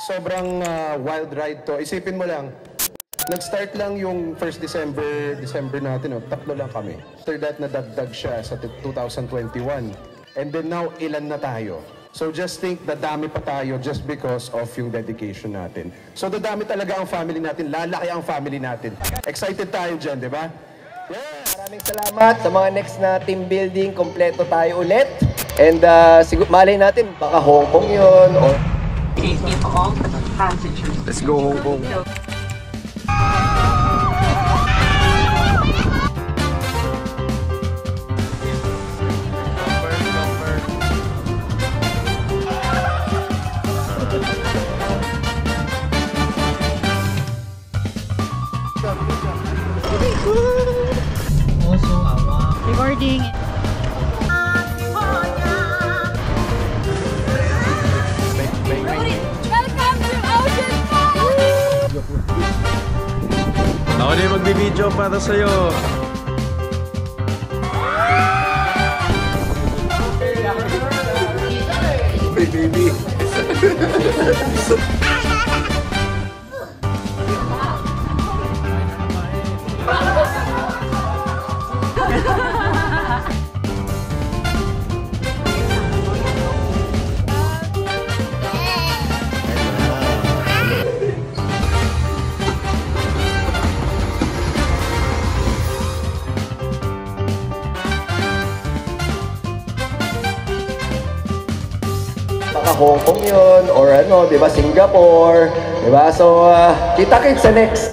Sobrang wild ride to. Isipin mo lang, nag-start lang yung 1st December natin, tatlo lang kami. After that, nadagdag siya sa 2021. And then now, ilan na tayo? So just think, dadami pa tayo just because of yung dedication natin. So dadami talaga ang family natin, lalaki ang family natin. Excited tayo dyan, di ba? Yeah. Maraming salamat sa mga next na team building. Kompleto tayo ulit. And malay natin, baka Hong Kong yun. Or... Safety of all passengers. Let's go Hong Kong. Also, recording. Welcome to Ocean Park! Ako na yung magbibideo para sa'yo. Hey, baby. Baka Hong Kong yun, or ano, di ba, Singapore. Di ba? So, kita-kits sa next.